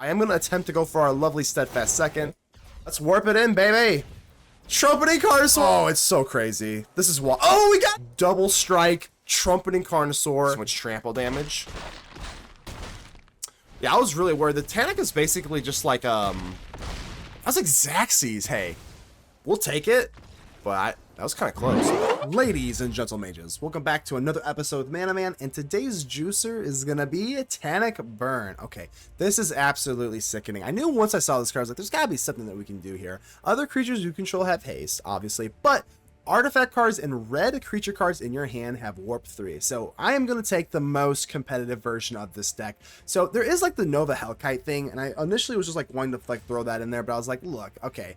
I am going to attempt to go for our lovely Steadfast second. Let's warp it in, baby. Trumpeting Carnosaur. Oh, it's so crazy. This is what. Oh, we got double strike. Trumpeting Carnosaur. So much trample damage. Yeah, I was really worried. The Tannuk is basically just like, I was like Xaxes. Hey, we'll take it. But that was kind of close. Ladies and gentlemen, welcome back to another episode of Mana Man, and today's juicer is gonna be a Tannuk Burn. Okay, this is absolutely sickening. I knew once I saw this card, I was like, there's gotta be something that we can do here. Other creatures you control have haste, obviously, but artifact cards and red creature cards in your hand have Warp 3. So I am going to take the most competitive version of this deck. So there is like the Nova Hellkite thing, and I initially was just like wanting to like throw that in there, but I was like, look, okay,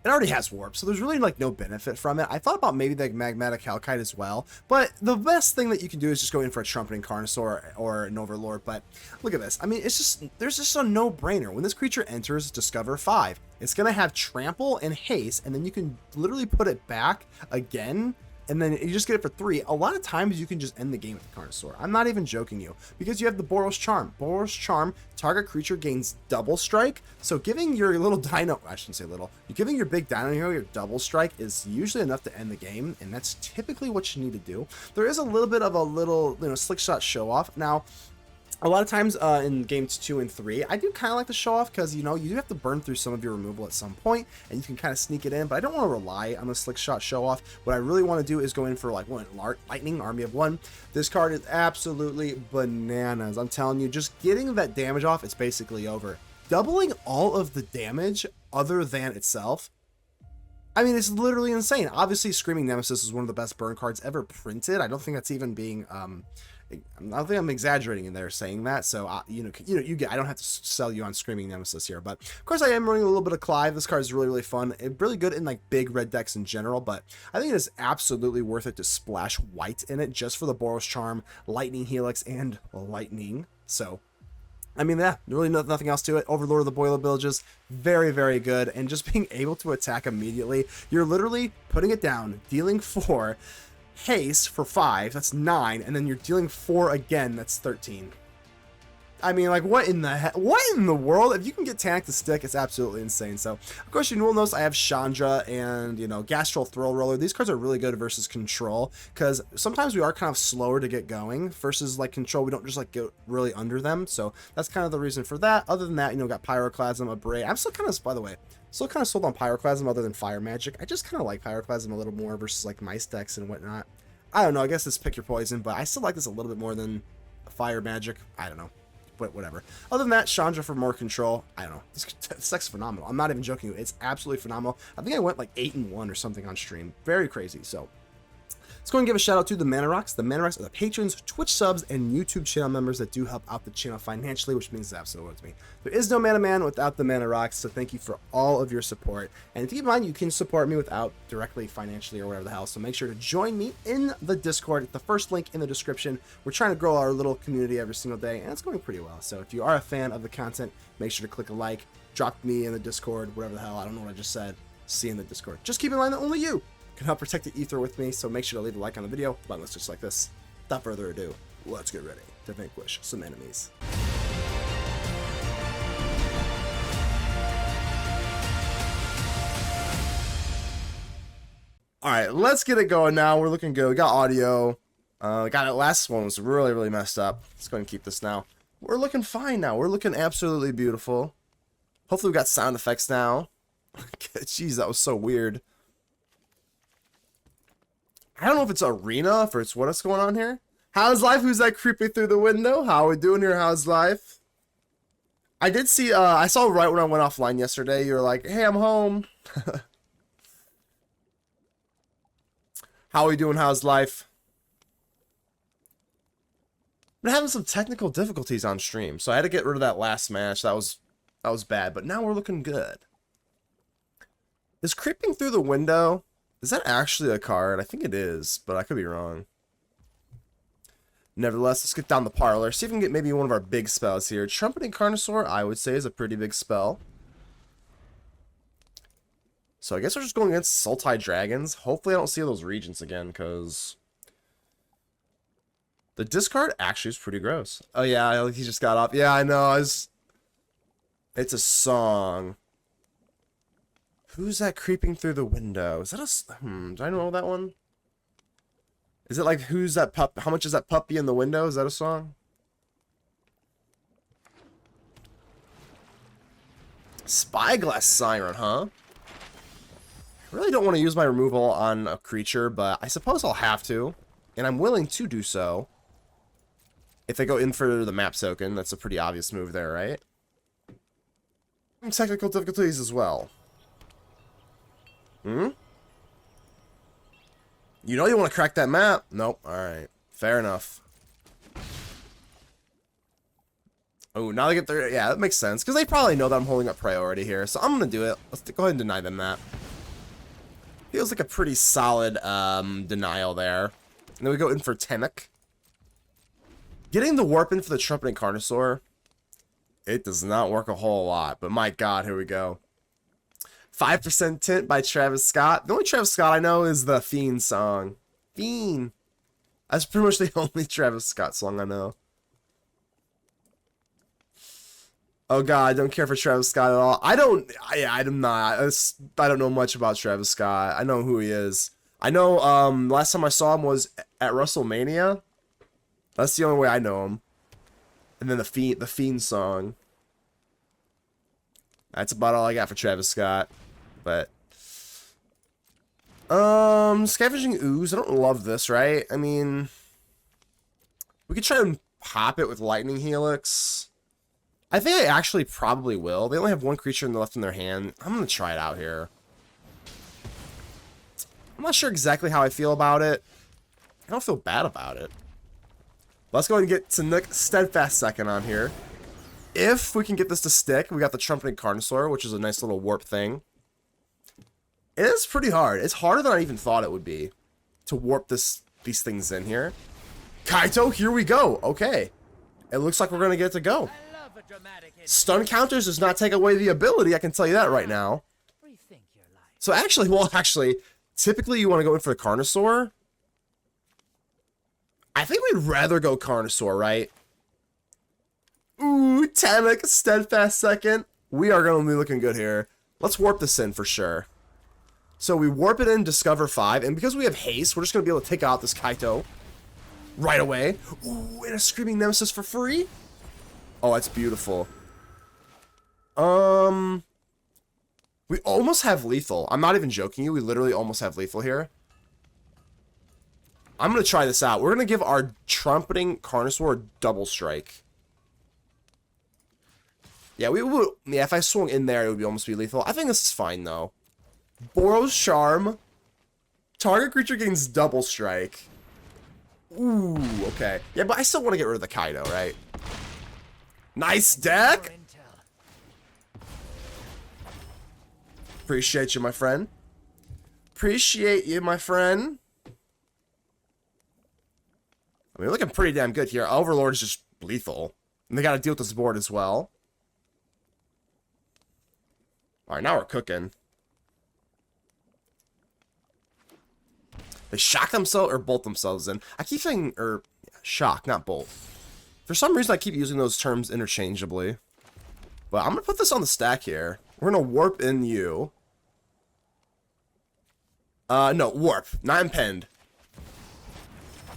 it already has warp, so there's really like no benefit from it. I thought about maybe the Magmatic Hellkite as well, but the best thing that you can do is just go in for a Trumpeting Carnosaur or an Overlord. But look at this. I mean, it's just, there's just a no-brainer. When this creature enters Discover 5, it's going to have Trample and Haste, and then you can literally put it back again, and then you just get it for 3. A lot of times you can just end the game with the Carnosaur. I'm not even joking you, because you have the Boros Charm. Boros Charm, target creature gains double strike. So giving your little dino, I shouldn't say little, you're giving your big dino hero your double strike is usually enough to end the game, and that's typically what you need to do. There is a little bit of a little, Slickshot Show-Off. Now, a lot of times in games 2 and 3, I do kind of like the show off because, you do have to burn through some of your removal at some point, and you can kind of sneak it in, but I don't want to rely on the Slickshot Show-Off. What I really want to do is go in for like one Lightning, Army of 1. This card is absolutely bananas. I'm telling you, just getting that damage off, it's basically over. Doubling all of the damage other than itself, I mean, it's literally insane. Obviously, Screaming Nemesis is one of the best burn cards ever printed. I don't think that's even being, I don't think I'm exaggerating in there saying that. So, you get, I don't have to sell you on Screaming Nemesis here, but of course I am running a little bit of Clive. This card is really, really fun. It's really good in like big red decks in general, but I think it is absolutely worth it to splash white in it just for the Boros Charm, Lightning Helix, and Lightning. So, I mean, yeah, really nothing else to it. Overlord of the Boilerbilges, very, very good. And just being able to attack immediately, you're literally putting it down, dealing 4, haste for 5, that's 9, and then you're dealing 4 again, that's 13. I mean, like, what in the heck? What in the world? If you can get Tannuk to stick, it's absolutely insane. So, of course, you will notice I have Chandra and, Gastal Thrillroller. These cards are really good versus Control, because sometimes we are kind of slower to get going, versus, like, Control, we don't just, like, get really under them. So, that's kind of the reason for that. Other than that, got Pyroclasm, Abrade. I'm still kind of, by the way, still kind of sold on Pyroclasm other than Fire Magic. I just kind of like Pyroclasm a little more versus, like, Mice decks and whatnot. I don't know, I guess it's pick your poison, but I still like this a little bit more than Fire Magic. I don't know. But whatever. Other than that, Chandra for more control. I don't know. This deck's phenomenal. I'm not even joking. It's absolutely phenomenal. I think I went like 8-1 or something on stream. Very crazy. So let's go and give a shout out to the Mana Rocks. The Mana Rocks are the patrons, Twitch subs, and YouTube channel members that do help out the channel financially, which means the absolute world to me. There is no Mana Man without the Mana Rocks, so thank you for all of your support. And keep in mind, you can support me without directly financially or whatever the hell, so make sure to join me in the Discord. The first link in the description. We're trying to grow our little community every single day, and it's going pretty well. So if you are a fan of the content, make sure to click a like, drop me in the Discord, whatever the hell, I don't know what I just said. See you in the Discord. Just keep in mind that only you can help protect the ether with me, so make sure to leave a like on the video. But let's just like this. Without further ado, let's get ready to vanquish some enemies. All right, let's get it going now. We're looking good. We got audio. Got it. Last one was really, really messed up. Let's go ahead and keep this now. We're looking fine now. We're looking absolutely beautiful. Hopefully we got sound effects now. Jeez, that was so weird. I don't know if it's arena, if it's what's going on here. How's life? Who's that creeping through the window? How are we doing here? How's life? I did see, I saw right when I went offline yesterday, you were like, hey, I'm home. How are we doing? How's life? I'm having some technical difficulties on stream, so I had to get rid of that last match. That was bad, but now we're looking good. Is creeping through the window? Is that actually a card? I think it is, but I could be wrong. Nevertheless, let's get down the parlor. See if we can get maybe one of our big spells here. Trumpeting Carnosaur, I would say, is a pretty big spell. So I guess we're just going against Sultai Dragons. Hopefully I don't see those Regents again, because the discard actually is pretty gross. Oh yeah, he just got off. Yeah, I know. It's a song. Who's that creeping through the window? Is that a... do I know that one? Is it like, who's that pup? How much is that puppy in the window? Is that a song? Spyglass Siren, huh? I really don't want to use my removal on a creature, but I suppose I'll have to. And I'm willing to do so. If they go in for the map token, that's a pretty obvious move there, right? Technical difficulties as well. You know you want to crack that map? Nope. Alright. Fair enough. Oh, now they get their... Yeah, that makes sense. Because they probably know that I'm holding up priority here. So I'm going to do it. Let's go ahead and deny them that. Feels like a pretty solid denial there. And then we go in for Tannuk. Getting the warp in for the Trumpeting Carnosaur. It does not work a whole lot. But my god, here we go. 5% Tint by Travis Scott. The only Travis Scott I know is the Fiend song. Fiend. That's pretty much the only Travis Scott song I know. Oh god, I don't care for Travis Scott at all. I'm not. I don't know much about Travis Scott. I know who he is. I know last time I saw him was at WrestleMania. That's the only way I know him. And then the Fiend song. That's about all I got for Travis Scott. But Scavenging Ooze, I don't love this, right? I mean, we could try and pop it with Lightning Helix. I think I actually probably will. They only have one creature left in their hand. I'm going to try it out here. I'm not sure exactly how I feel about it. I don't feel bad about it. Let's go ahead and get Tannuk Steadfast second on here. If we can get this to stick, we got the Trumpeting Carnosaur, which is a nice little warp thing. It is pretty hard. It's harder than I even thought it would be to warp these things in here. Kaito, here we go. Okay. It looks like we're going to get to go. Stun counters does not take away the ability, I can tell you that right now. So actually, typically you want to go in for the Carnosaur. I think we'd rather go Carnosaur, right? Ooh, Tannuk, Steadfast second. We are going to be looking good here. Let's warp this in for sure. So we warp it in Discover 5, and because we have haste, we're just going to be able to take out this Kaito right away. Ooh, and a Screaming Nemesis for free? Oh, that's beautiful. We almost have lethal. I'm not even joking you. We literally almost have lethal here. I'm going to try this out. We're going to give our Trumpeting Carnosaur a double strike. Yeah, yeah, if I swung in there, it would almost be lethal. I think this is fine, though. Boros Charm. Target creature gains double strike. Ooh, okay. Yeah, but I still want to get rid of the Kaito, right? Nice deck! Appreciate you, my friend. Appreciate you, my friend. I mean, we're looking pretty damn good here. Overlord is just lethal. And they got to deal with this board as well. Alright, now we're cooking. They shock themselves or bolt themselves in. I keep saying, shock, not bolt. For some reason, I keep using those terms interchangeably. But I'm going to put this on the stack here. We're going to warp in you. No, warp. Not impend.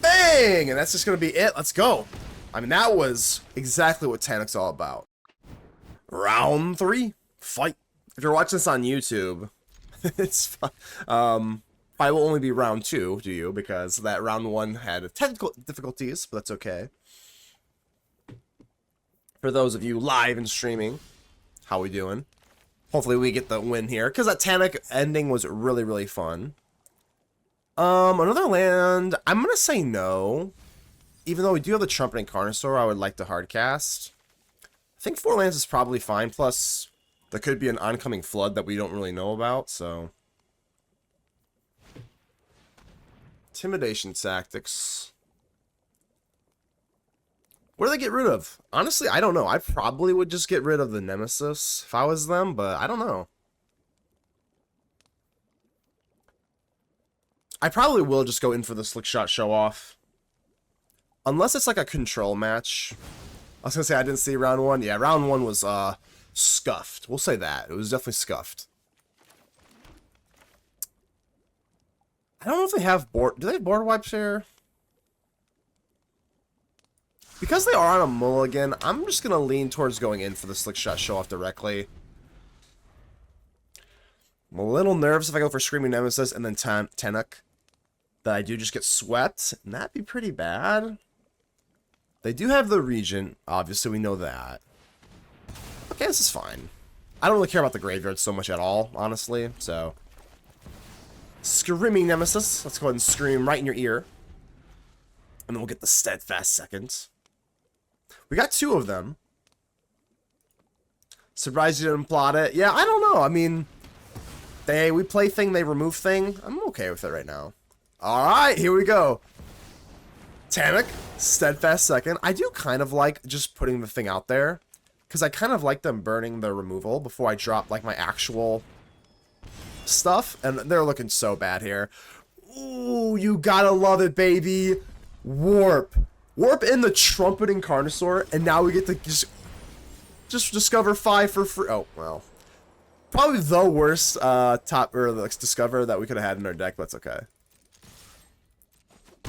Bang! And that's just going to be it. Let's go. I mean, that was exactly what Tannuk's all about. Round 3. Fight. If you're watching this on YouTube, it's fine. Probably will only be round 2 to you, because that round 1 had technical difficulties, but that's okay. For those of you live and streaming, how we doing? Hopefully we get the win here, because that Tannuk ending was really, really fun. Another land, I'm going to say no. Even though we do have the Trumpeting Carnosaur, I would like to hardcast. I think 4 lands is probably fine, plus there could be an oncoming flood that we don't really know about, so... Intimidation tactics. What do they get rid of? Honestly, I don't know. I probably would just get rid of the Nemesis if I was them, but I don't know. I probably will just go in for the Slickshot Show-Off. Unless it's like a control match. I was gonna say I didn't see round 1. Yeah, round 1 was scuffed. We'll say that. It was definitely scuffed. I don't know if they have board... Do they have board wipes here? Because they are on a mulligan, I'm just going to lean towards going in for the Slickshot Show-Off directly. I'm a little nervous if I go for Screaming Nemesis and then Tannuk, that I do just get swept, and that'd be pretty bad. They do have the Regent, obviously we know that. Okay, this is fine. I don't really care about the graveyard so much at all, honestly, so... Screaming Nemesis, let's go ahead and scream right in your ear. And then we'll get the Steadfast second. We got 2 of them. Surprised you didn't plot it. Yeah, I don't know. I mean, we play thing, they remove thing. I'm okay with it right now. Alright, here we go. Tannuk, Steadfast second. I do kind of like just putting the thing out there. Because I kind of like them burning the removal before I drop like my actual stuff. And they're looking so bad here. Ooh, you gotta love it, baby. Warp. Warp in the Trumpeting Carnosaur, and now we get to just discover 5 for free. Oh, well. Probably the worst discover that we could have had in our deck, but that's okay.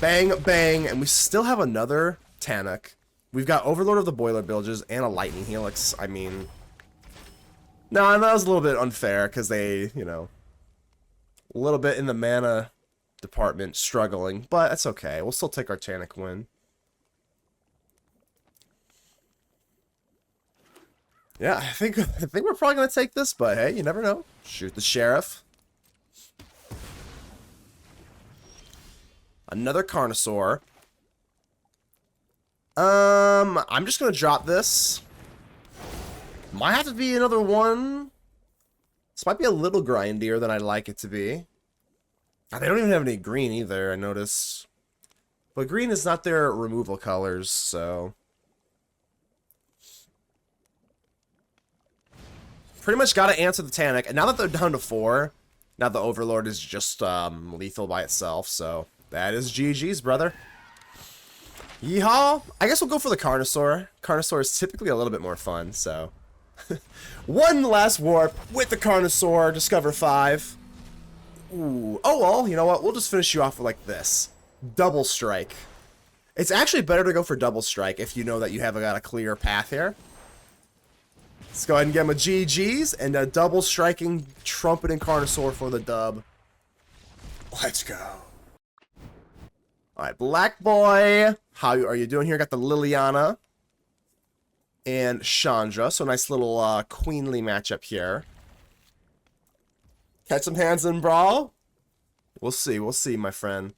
Bang, bang, and we still have another Tannuk. We've got Overlord of the Boilerbilges and a Lightning Helix. I mean... No, that was a little bit unfair, because they, you know... A little bit in the mana department struggling, but that's okay. We'll still take our Tannuk win. Yeah, I think we're probably gonna take this, but hey, you never know. Shoot the sheriff. Another Carnosaur. I'm just gonna drop this. Might have to be another one. This might be a little grindier than I'd like it to be. They don't even have any green either, I notice. But green is not their removal colors, so... Pretty much got to answer the Tannuk, and now that they're down to 4, now the Overlord is just lethal by itself, so that is GG's, brother. Yeehaw! I guess we'll go for the Carnosaur. Carnosaur is typically a little bit more fun, so... One last warp with the Carnosaur, discover 5. Ooh. Oh well, you know what? We'll just finish you off with like this. Double strike. It's actually better to go for double strike if you know that you have got a clear path here. Let's go ahead and get him a GG's and a double striking Trumpeting Carnosaur for the dub. Let's go. Alright, Black Boy. How are you doing here? Got the Liliana and Chandra. So nice little queenly matchup here. Catch some hands in brawl. We'll see, my friend.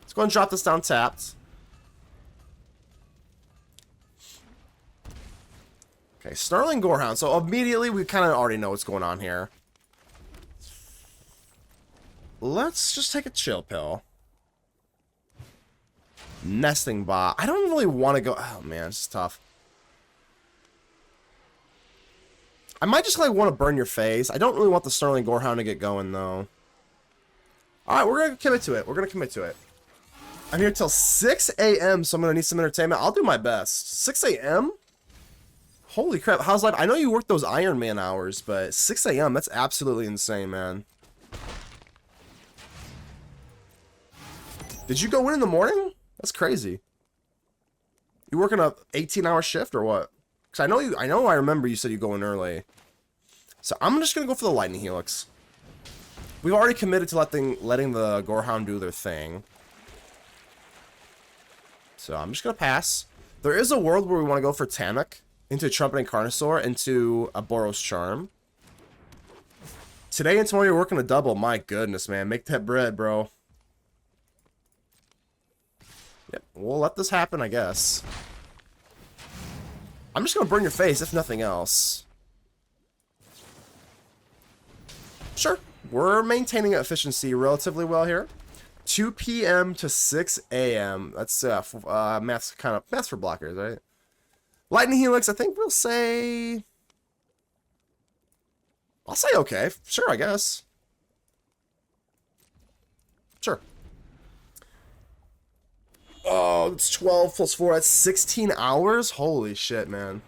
Let's go and drop this down tapped. Okay, Snarling Gorehound. So immediately we kind of already know what's going on here. Let's just take a chill pill. Nesting Bot. I don't really want to go... Oh man, this is tough. I might just like want to burn your face. I don't really want the Snarling Gorehound to get going though. Alright, we're going to commit to it. We're going to commit to it. I'm here till 6 a.m. so I'm going to need some entertainment. I'll do my best. 6 a.m.? Holy crap, how's life? I know you work those Iron Man hours, but 6 a.m., that's absolutely insane, man. Did you go in the morning? That's crazy. You working a 18-hour shift or what? Because I remember you said you go in early. So I'm just going to go for the Lightning Helix. We've already committed to letting the Gorehound do their thing. So I'm just going to pass. There is a world where we want to go for Tannuk. Into Trumpeting Carnosaur, into a Boros Charm. Today and tomorrow you're working a double. My goodness, man. Make that bread, bro. Yep, we'll let this happen, I guess. I'm just going to burn your face, if nothing else. Sure. We're maintaining efficiency relatively well here. 2 p.m. to 6 a.m. That's math's for blockers, right? Lightning Helix, I think we'll say... I'll say okay. Sure, I guess. Sure. Oh, it's 12 plus 4. That's 16 hours? Holy shit, man.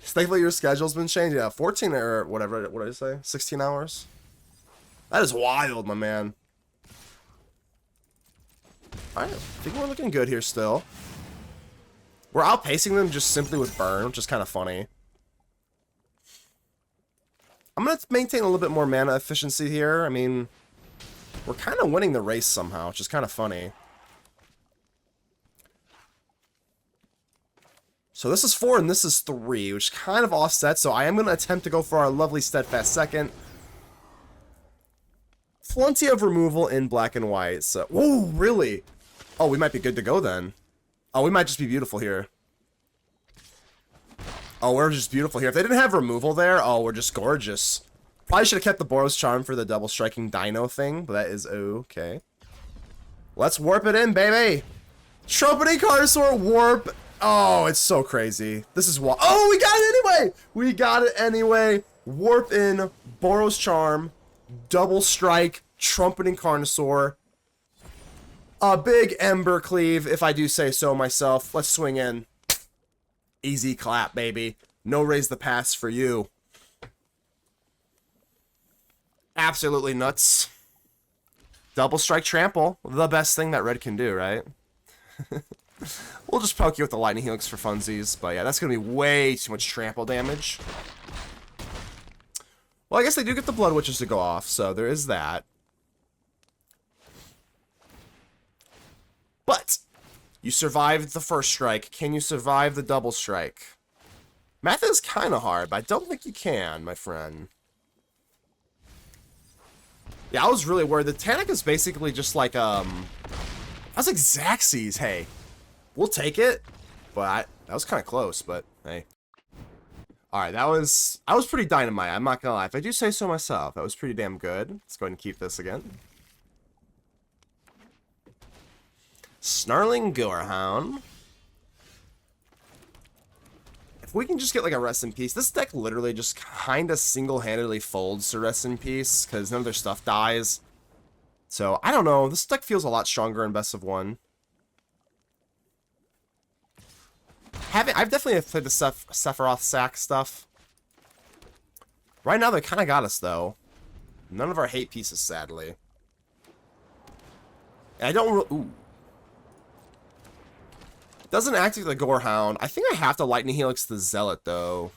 Thankfully, your schedule's been changed. Yeah, 14 or whatever. What did I say? 16 hours? That is wild, my man. Alright, I think we're looking good here still. We're outpacing them just simply with burn, which is kind of funny. I'm going to maintain a little bit more mana efficiency here. I mean, we're kind of winning the race somehow, which is kind of funny. So this is 4 and this is 3, which kind of offsets. So I am going to attempt to go for our lovely Steadfast second. Plenty of removal in black and white. So, whoa, really? Oh, we might be good to go then. Oh, we might just be beautiful here. Oh, we're just beautiful here. If they didn't have removal there, oh, we're just gorgeous. Probably should have kept the Boros Charm for the double striking dino thing, but that is okay. Let's warp it in, baby. Trumpeting Carnosaur warp. Oh, it's so crazy. This is what. Oh, we got it anyway. We got it anyway. Warp in, Boros Charm, double strike, Trumpeting Carnosaur. A big Ember Cleave, if I do say so myself. Let's swing in. Easy clap, baby. No raise the pass for you. Absolutely nuts. Double strike trample. The best thing that red can do, right? We'll just poke you with the Lightning Helix for funsies. But yeah, that's going to be way too much trample damage. Well, I guess they do get the Blood Witches to go off, so there is that. But you survived the first strike. Can you survive the double strike? Math is kind of hard, but I don't think you can, my friend. Yeah, I was really worried. The Tannuk is basically just like, I was like, Xaxes, hey. We'll take it. But that was kind of close, but hey. Alright, I was pretty dynamite, I'm not gonna lie. If I do say so myself, that was pretty damn good. Let's go ahead and keep this again. Snarling Gorehound. If we can just get like a Rest in Peace. This deck literally just kind of single-handedly folds to Rest in Peace because none of their stuff dies. So, I don't know. This deck feels a lot stronger in Best of 1. I've definitely played the Sephiroth sack stuff. Right now, they kind of got us, though. None of our hate pieces, sadly. And I don't... Ooh. Doesn't activate the Gorehound. I think I have to Lightning Helix the Zealot, though.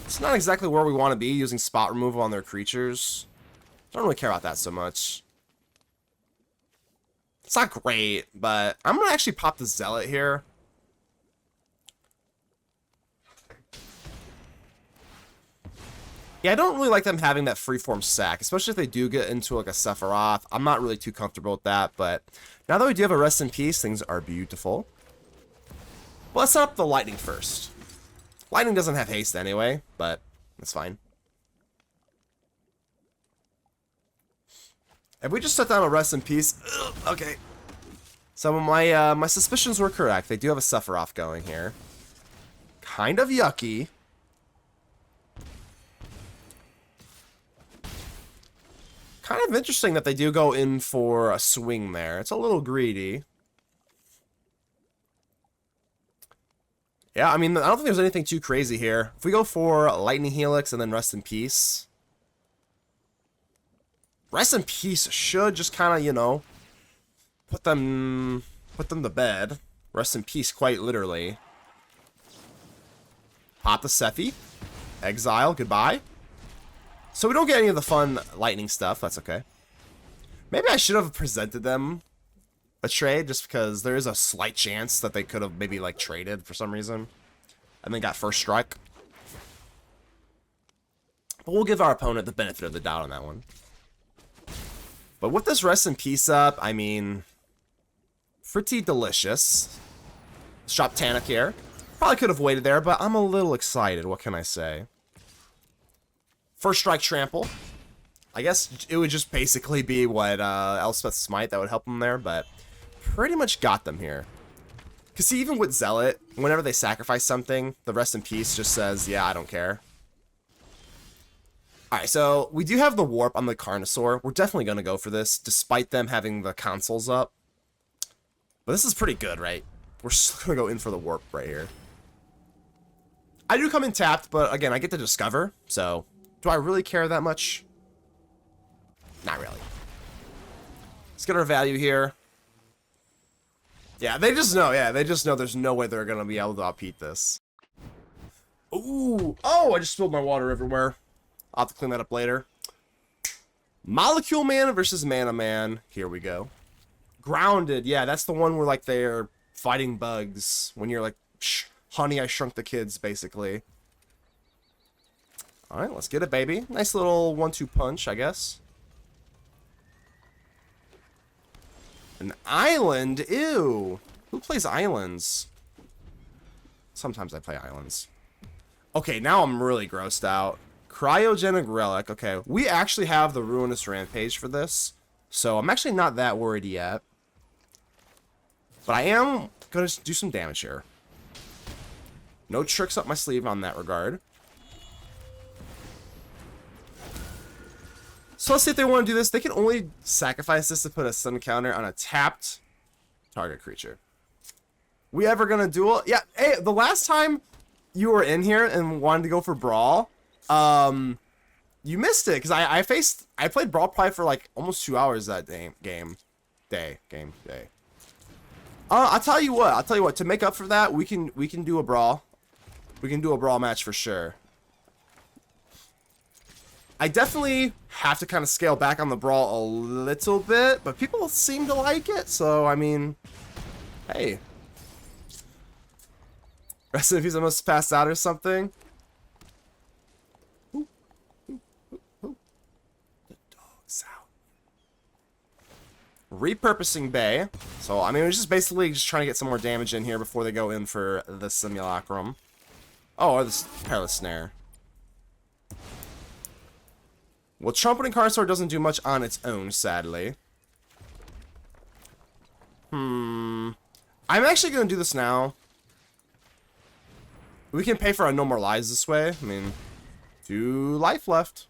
It's not exactly where we want to be, using spot removal on their creatures. Don't really care about that so much. It's not great, but I'm going to actually pop the Zealot here. Yeah, I don't really like them having that freeform sack, especially if they do get into like a Sephiroth. I'm not really too comfortable with that, but now that we do have a Rest in Peace, things are beautiful. Well, let's set up the Lightning first. Lightning doesn't have haste anyway, but that's fine. If we just set down a Rest in Peace, okay. Some of my suspicions were correct. They do have a Sephiroth going here. Kind of yucky. Kind of interesting that they do go in for a swing there. It's a little greedy. Yeah, I mean, I don't think there's anything too crazy here. If we go for Lightning Helix and then Rest in Peace. Rest in Peace should just kind of, you know, put them to bed. Rest in Peace, quite literally. Pop the Sephi. Exile, goodbye. So we don't get any of the fun lightning stuff. That's okay. Maybe I should have presented them a trade just because there is a slight chance that they could have maybe like traded for some reason and then got first strike. But we'll give our opponent the benefit of the doubt on that one. But with this Rest in Peace up, I mean, pretty delicious. Let's drop Tannuk here. Probably could have waited there, but I'm a little excited. What can I say? First strike trample. I guess it would just basically be what Elspeth's Smite that would help them there, but pretty much got them here. Because see, even with Zealot, whenever they sacrifice something, the Rest in Peace just says, yeah, I don't care. Alright, so we do have the warp on the Carnosaur. We're definitely going to go for this, despite them having the consoles up. But this is pretty good, right? We're still going to go in for the warp right here. I do come in tapped, but again, I get to discover. So, do I really care that much? Not really. Let's get our value here. Yeah, they just know. Yeah, they just know there's no way they're going to be able to outpeat this. Ooh. Oh, I just spilled my water everywhere. I'll have to clean that up later. Molecule Man versus Mana Man. Here we go. Grounded. Yeah, that's the one where, like, they're fighting bugs. When you're like, Shh, honey, I shrunk the kids, basically. Alright, let's get it, baby. Nice little 1-2 punch, I guess. An island? Ew. Who plays islands? Sometimes I play islands. Okay, now I'm really grossed out. Cryogenic Relic. Okay, we actually have the Ruinous Rampage for this. So I'm actually not that worried yet. But I am going to do some damage here. No tricks up my sleeve on that regard. So let's see if they want to do this. They can only sacrifice this to put a stun counter on a tapped target creature. We ever gonna duel? Yeah, hey, the last time you were in here and wanted to go for Brawl, you missed it, because I played Brawl probably for like almost 2 hours that day. I'll tell you what, to make up for that, we can do a Brawl. We can do a Brawl match for sure. I definitely have to kind of scale back on the Brawl a little bit, but people seem to like it, so, I mean, hey. Rest in peace, I must have passed out or something. Ooh, ooh, ooh, ooh. The dog's out. Repurposing Bay. So, I mean, we're just basically just trying to get some more damage in here before they go in for the Simulacrum. Oh, or the Perilous Snare. Well, Trumpeting Carnosaur doesn't do much on its own, sadly. I'm actually going to do this now. We can pay for a No More Lies this way. I mean, 2 life left.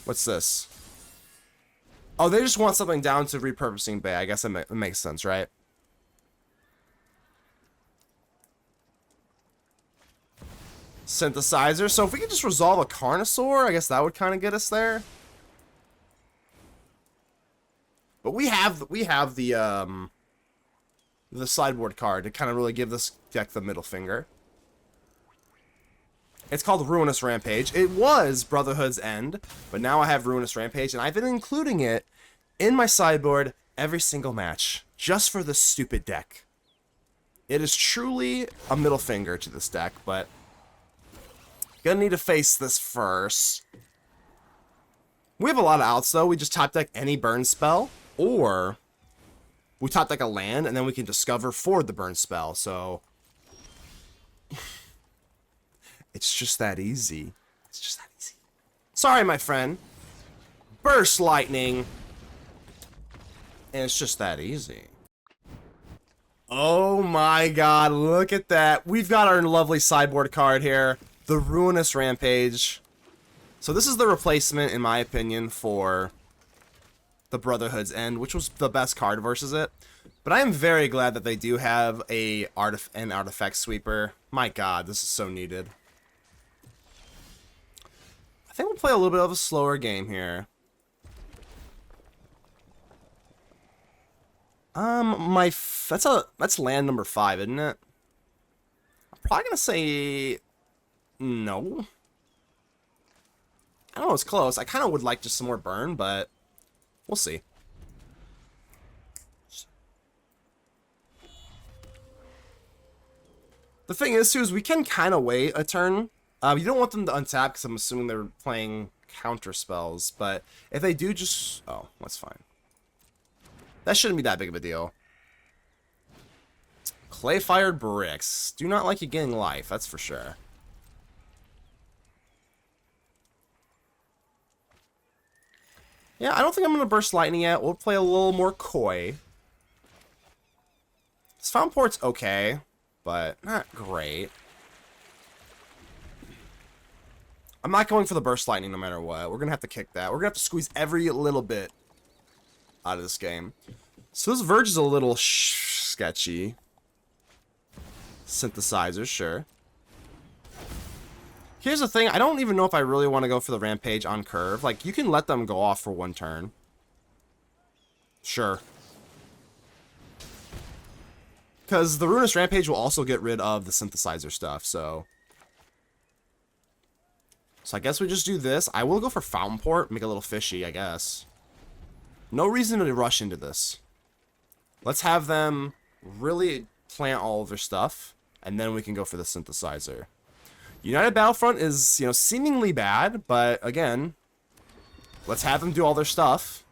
What's this? Oh, they just want something down to Repurposing Bay. I guess it makes sense, right? Synthesizer. So if we could just resolve a Carnosaur, I guess that would kind of get us there. But we have the sideboard card to kind of really give this deck the middle finger. It's called Ruinous Rampage. It was Brotherhood's End, but now I have Ruinous Rampage, and I've been including it in my sideboard every single match, just for this stupid deck. It is truly a middle finger to this deck, but gonna need to face this first. We have a lot of outs, though. We just top deck any burn spell, or we top deck a land, and then we can discover for the burn spell, so it's just that easy. It's just that easy. Sorry, my friend. Burst Lightning. And it's just that easy. Oh my god, look at that. We've got our lovely sideboard card here. The Ruinous Rampage. So this is the replacement, in my opinion, for the Brotherhood's End, which was the best card versus it. But I am very glad that they do have an artifact sweeper. My god, this is so needed. I think we'll play a little bit of a slower game here. That's land number 5, isn't it? I'm probably gonna say no. I don't know, it's close. I kind of would like just some more burn, but we'll see. The thing is, too, is we can kind of wait a turn. You don't want them to untap, because I'm assuming they're playing counter spells, but if they do, just... oh, that's fine. That shouldn't be that big of a deal. Clay-fired bricks. Do not like you getting life, that's for sure. Yeah, I don't think I'm going to burst lightning yet. We'll play a little more coy. This Fountainport's okay, but not great. I'm not going for the burst lightning no matter what. We're going to have to kick that. We're going to have to squeeze every little bit out of this game. So this Verge is a little sketchy. Synthesizer, sure. Here's the thing, I don't even know if I really want to go for the Rampage on curve. Like, you can let them go off for one turn. Sure. Because the Ruinous Rampage will also get rid of the Synthesizer stuff, so... So I guess we just do this. I will go for Fountainport, make it a little fishy, I guess. No reason to rush into this. Let's have them really plant all of their stuff, and then we can go for the Synthesizer. United Battlefront is, you know, seemingly bad, but again, let's have them do all their stuff.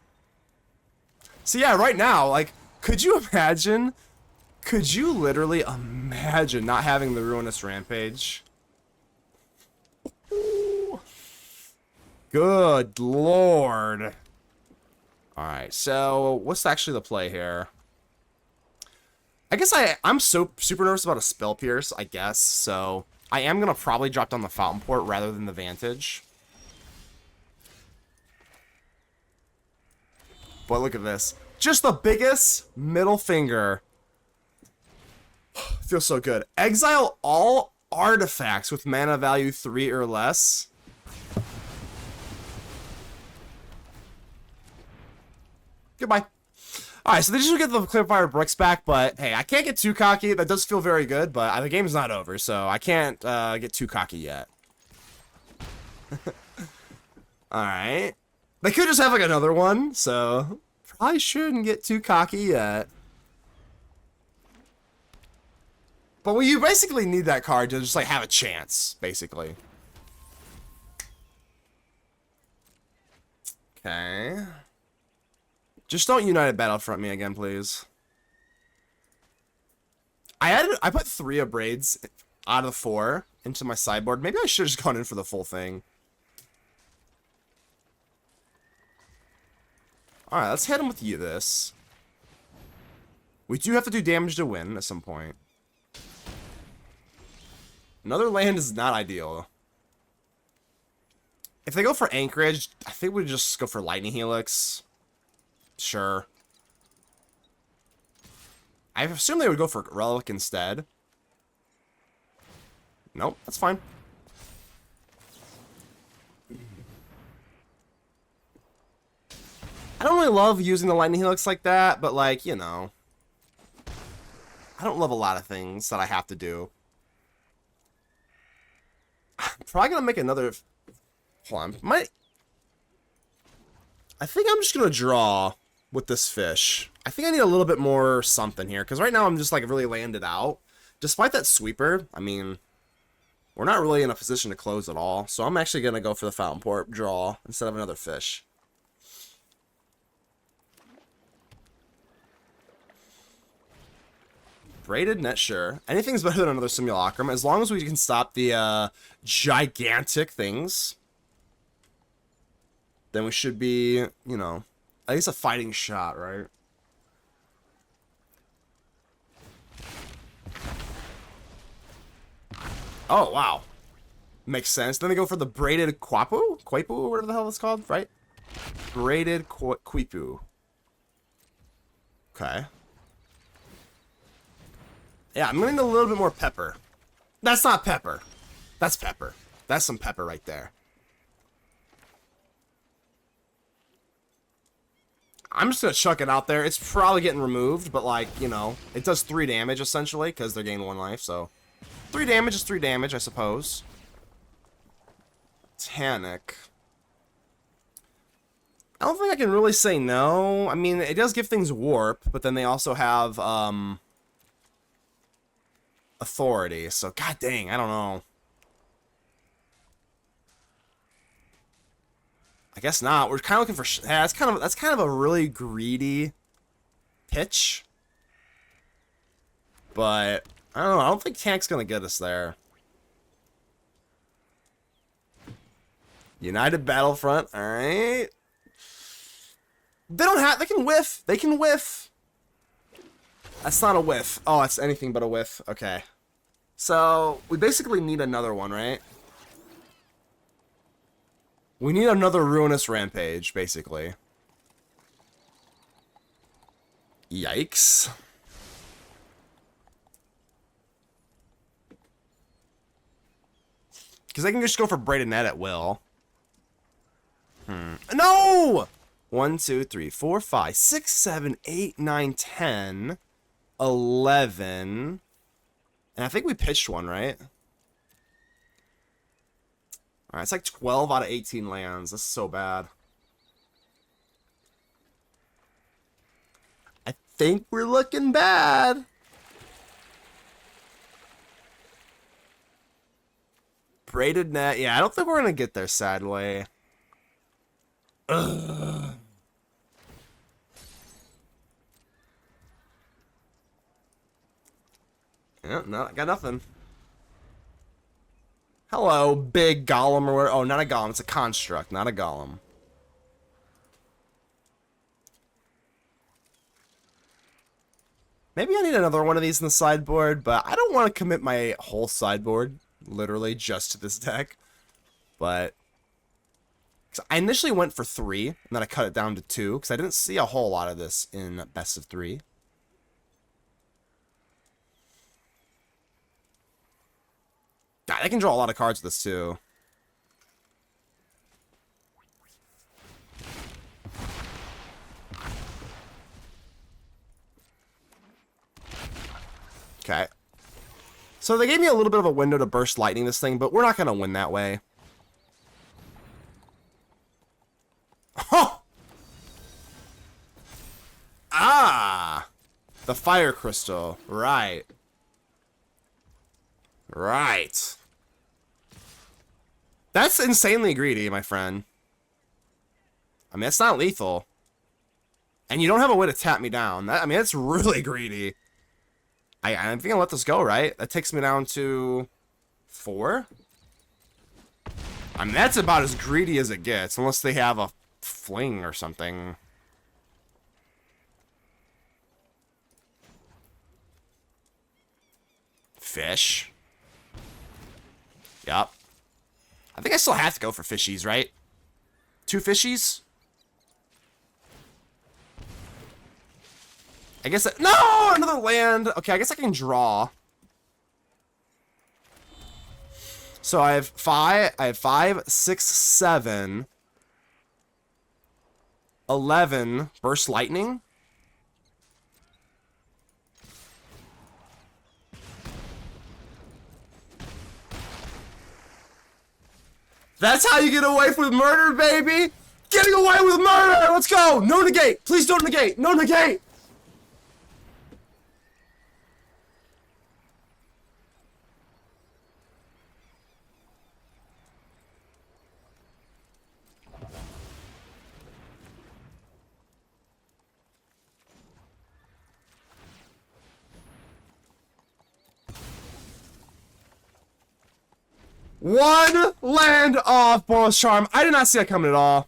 So yeah, right now, like, could you imagine? Could you literally imagine not having the Ruinous Rampage? Ooh. Good lord. Alright, so what's actually the play here? I guess I'm so super nervous about a Spell Pierce, I guess, so I am going to probably drop down the Fountainport rather than the Vantage. But look at this. Just the biggest middle finger. Feels so good. Exile all artifacts with mana value 3 or less. Goodbye. Alright, so they just get the Clearfire Bricks back, but hey, I can't get too cocky. That does feel very good, but the game's not over, so I can't get too cocky yet. Alright. They could just have like another one, so probably shouldn't get too cocky yet. But well, you basically need that card to just like have a chance, basically. Okay. Just don't United Battlefront me again, please. I put 3 Abrades out of the 4 into my sideboard. Maybe I should have just gone in for the full thing. Alright, let's hit him with this. We do have to do damage to win at some point. Another land is not ideal. If they go for Anchorage, I think we just go for Lightning Helix. Sure. I assume they would go for Relic instead. Nope, that's fine. I don't really love using the Lightning Helix like that, but like, you know. I don't love a lot of things that I have to do. I'm probably gonna make another... Hold on. I think I'm just gonna draw with this fish. I think I need a little bit more something here, because right now I'm just like really landed out. Despite that sweeper, I mean, we're not really in a position to close at all, so I'm actually gonna go for the Fountainport draw instead of another fish. Braided net, sure. Anything's better than another Simulacrum, as long as we can stop the gigantic things. Then we should be, you know, at least a fighting shot, right? Oh, wow. Makes sense. Then they go for the braided Kwapu? Quaipu, or whatever the hell it's called, right? Braided Quipu. Okay. Yeah, I'm gonna need a little bit more pepper. That's not pepper. That's pepper. That's some pepper right there. I'm just gonna chuck it out there. It's probably getting removed, but like, you know, it does 3 damage essentially, because they're gaining 1 life, so 3 damage is 3 damage, I suppose. Tannuk. I don't think I can really say no. I mean, it does give things warp, but then they also have authority, so god dang, I don't know. I guess not. We're kind of looking for yeah, that's kind of a really greedy pitch. But I don't know, I don't think Tannuk's gonna get us there. United Battlefront, alright. They don't have, they can whiff. They can whiff. That's not a whiff. Oh, it's anything but a whiff. Okay. So, we basically need another one, right? We need another Ruinous Rampage, basically. Yikes. Because I can just go for Braided Net at will. No! 1, 2, 3, 4, 5, 6, 7, 8, 9, 10, 11. And I think we pitched one, right? Alright, it's like 12 out of 18 lands. This is so bad. I think we're looking bad. Braided Net. Yeah, I don't think we're going to get there, sadly. Ugh. Yeah, no, I got nothing. Hello, big golem or whatever. Oh, not a golem. It's a construct, not a golem. Maybe I need another one of these in the sideboard, but I don't want to commit my whole sideboard, literally, just to this deck. But I initially went for 3, and then I cut it down to 2, because I didn't see a whole lot of this in best of 3. God, I can draw a lot of cards with this, too. Okay. So they gave me a little bit of a window to burst lightning this thing, but we're not going to win that way. Oh! Ah! The fire crystal. Right. Right. That's insanely greedy, my friend. I mean, it's not lethal. And you don't have a way to tap me down. I mean, it's really greedy. I'm gonna let this go, right? That takes me down to 4. I mean, that's about as greedy as it gets, unless they have a fling or something. Fish. Yup. I think I still have to go for fishies, right? 2 fishies? I guess that... No! Another land! Okay, I guess I can draw. So I have 5, 6, 7, 11 burst lightning. That's how you get away with murder, baby! Getting away with murder! Let's go! No negate! Please don't negate! No negate! One land off Boros Charm. I did not see that coming at all.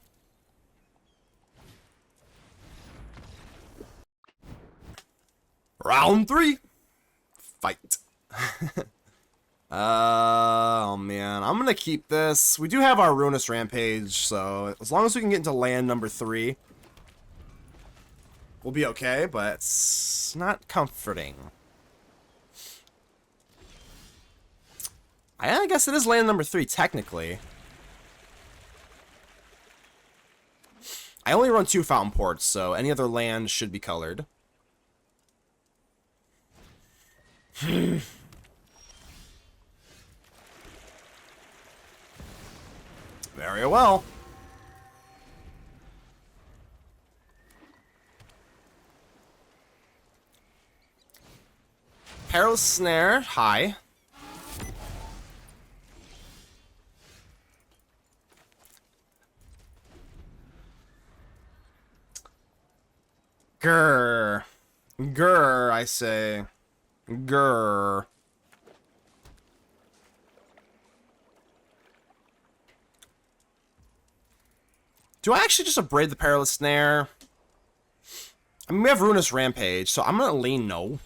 Round 3. Fight. Oh man, I'm gonna keep this. We do have our Ruinous Rampage, so as long as we can get into land number 3, we'll be okay, but it's not comforting. I guess it is land number 3, technically. I only run 2 Fountainports, so any other land should be colored. Very well. Perilous Snare, high. Grr. Grr, I say. Grr. Do I actually just Abrade the Perilous Snare? I mean, we have Ruinous Rampage, so I'm gonna lean no.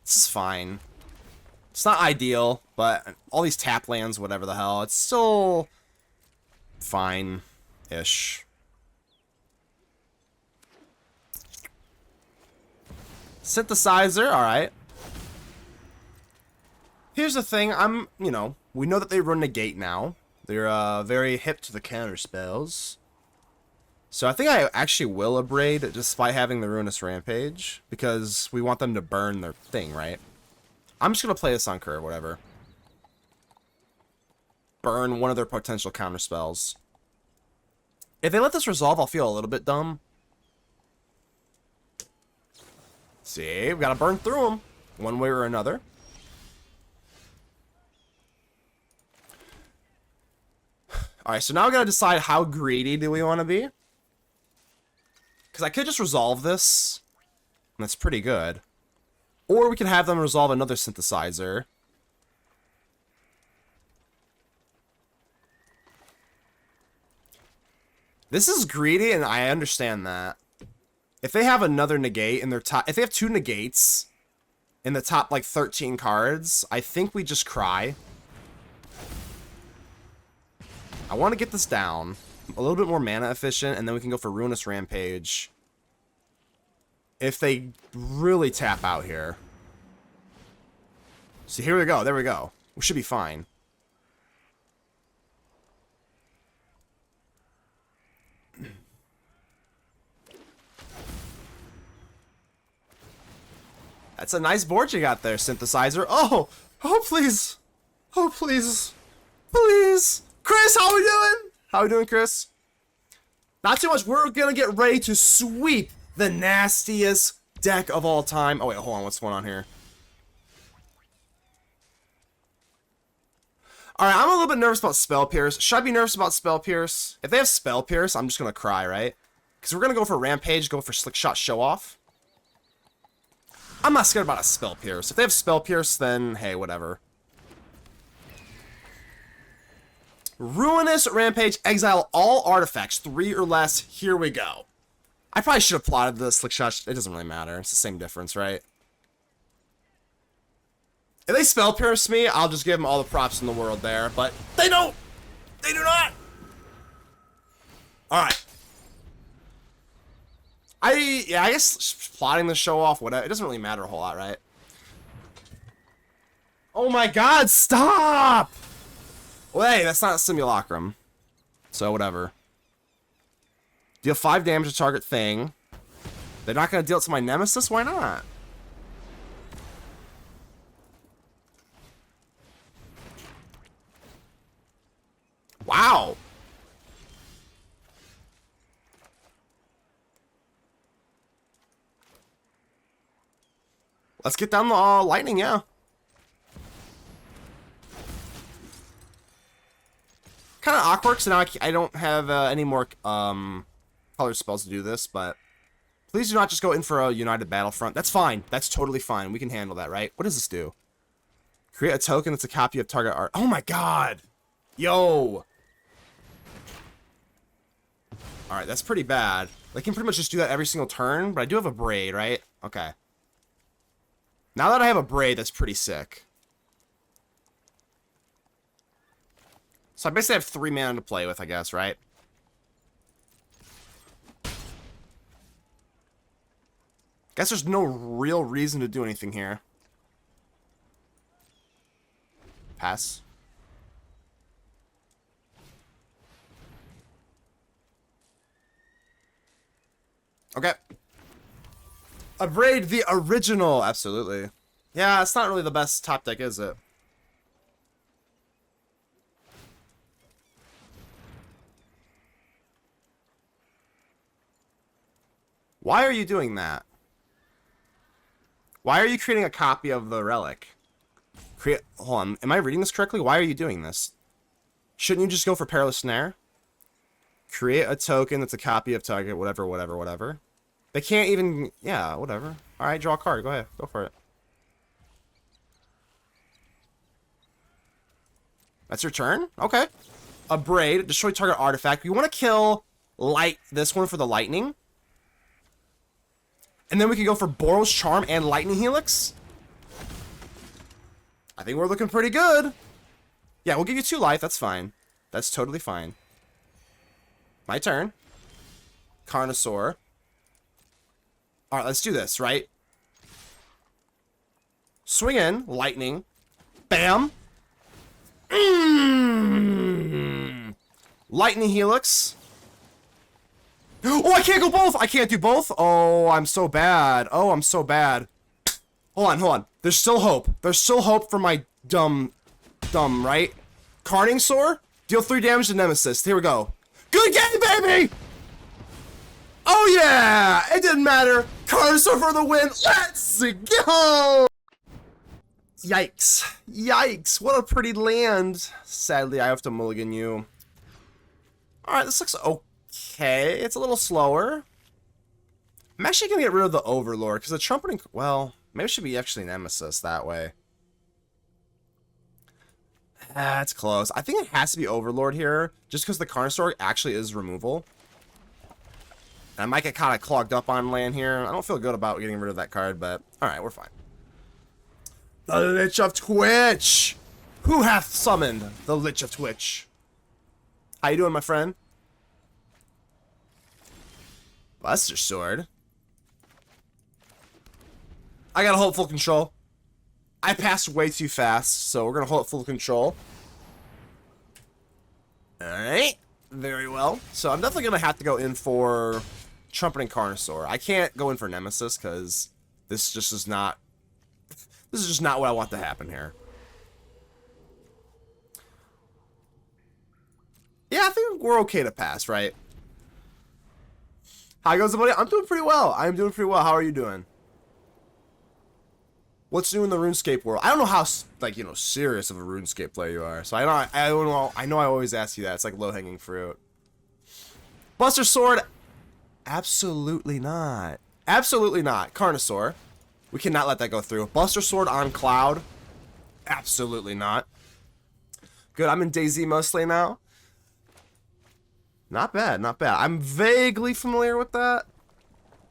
This is fine. It's not ideal, but all these tap lands, whatever the hell, it's still fine-ish. Synthesizer, alright. Here's the thing, you know, we know that they run negate now. They're very hip to the counter spells. So I think I actually will Abrade despite having the Ruinous Rampage, because we want them to burn their thing, right? I'm just going to play this on curve, whatever. Burn one of their potential counter spells. If they let this resolve, I'll feel a little bit dumb. See, we got to burn through them one way or another. Alright, so now we got to decide how greedy do we want to be. Because I could just resolve this, and that's pretty good. Or we could have them resolve another synthesizer. This is greedy, and I understand that. If they have another negate in their top... If they have 2 negates in the top, like, 13 cards, I think we just cry. I want to get this down. A little bit more mana efficient, and then we can go for Ruinous Rampage. If they really tap out here. So here we go. There we go. We should be fine. That's a nice board you got there, Synthesizer. Oh! Oh, please! Oh, please! Please! Chris, how we doing? How we doing, Chris? Not too much. We're gonna get ready to sweep the nastiest deck of all time. Oh, wait, hold on. What's going on here? Alright, I'm a little bit nervous about Spell Pierce. Should I be nervous about Spell Pierce? If they have Spell Pierce, I'm just gonna cry, right? Because we're gonna go for Rampage, go for Slickshot Show-Off. I'm not scared about a Spell Pierce. If they have Spell Pierce, then, hey, whatever. Ruinous Rampage, exile all artifacts, 3 or less. Here we go. I probably should have plotted the Slickshot. It doesn't really matter. It's the same difference, right? If they Spell Pierce me, I'll just give them all the props in the world there. But they don't. They do not. Alright. I guess plotting the show off, whatever. It doesn't really matter a whole lot, right? Oh my god, stop! Well, hey, that's not a Simulacrum. So, whatever. Deal 5 damage to target thing. They're not going to deal it to my Nemesis? Why not? Wow! Let's get down the lightning, yeah. Kind of awkward, so now I don't have any more colored spells to do this, but please do not just go in for a United Battlefront. That's fine. That's totally fine. We can handle that, right? What does this do? Create a token that's a copy of target art. Oh my god! Yo! Alright, that's pretty bad. They can pretty much just do that every single turn, but I do have a Abrade, right? Okay. Now that I have a Abrade, that's pretty sick. So I basically have 3 mana to play with, I guess, right? Guess there's no real reason to do anything here. Pass. Okay. Abrade the original. Absolutely. Yeah, it's not really the best top deck, is it? Why are you doing that? Why are you creating a copy of the relic? Hold on. Am I reading this correctly? Why are you doing this? Shouldn't you just go for Perilous Snare? Create a token that's a copy of target, whatever, whatever, whatever. They can't even... Yeah, whatever. Alright, draw a card. Go ahead. Go for it. That's your turn? Okay. Abrade. Destroy target artifact. We want to kill this one for the lightning. And then we can go for Boros Charm and Lightning Helix. I think we're looking pretty good. Yeah, we'll give you 2 life. That's fine. That's totally fine. My turn. Carnosaur. Alright, let's do this, right? Swing in. Lightning. Bam. Lightning Helix. Oh, I can't go both. I can't do both. Oh, I'm so bad. Oh, I'm so bad. Hold on, hold on. There's still hope. There's still hope for my dumb, right? Carnosaur, deal 3 damage to Nemesis. Here we go. Good game, baby! Oh, yeah! It didn't matter. Carnosaur for the win. Let's go! Yikes. Yikes. What a pretty land. Sadly, I have to mulligan you. Alright, this looks okay. It's a little slower. I'm actually going to get rid of the Overlord, because the Trumpeting... Well, maybe it should be actually Nemesis that way. That's close. I think it has to be Overlord here, just because the Carnosaur actually is removal. I might get kind of clogged up on land here. I don't feel good about getting rid of that card, but alright, we're fine. The Lich of Twitch! Who hath summoned the Lich of Twitch? How you doing, my friend? Buster Sword. I gotta hold full control. I passed way too fast, so we're gonna hold full control. Alright. Very well. So I'm definitely gonna have to go in for Trumpeting Carnosaur. I can't go in for Nemesis, because this just is not... This is just not what I want to happen here. Yeah, I think we're okay to pass, right? How goes it, buddy? I'm doing pretty well. I'm doing pretty well. How are you doing? What's new in the RuneScape world? I don't know how, like, you know, serious of a RuneScape player you are. So I know I always ask you that. It's like low-hanging fruit. Buster Sword? Absolutely not. Absolutely not. Carnosaur. We cannot let that go through. Buster Sword on Cloud? Absolutely not. Good, I'm in DayZ mostly now. Not bad, not bad. I'm vaguely familiar with that.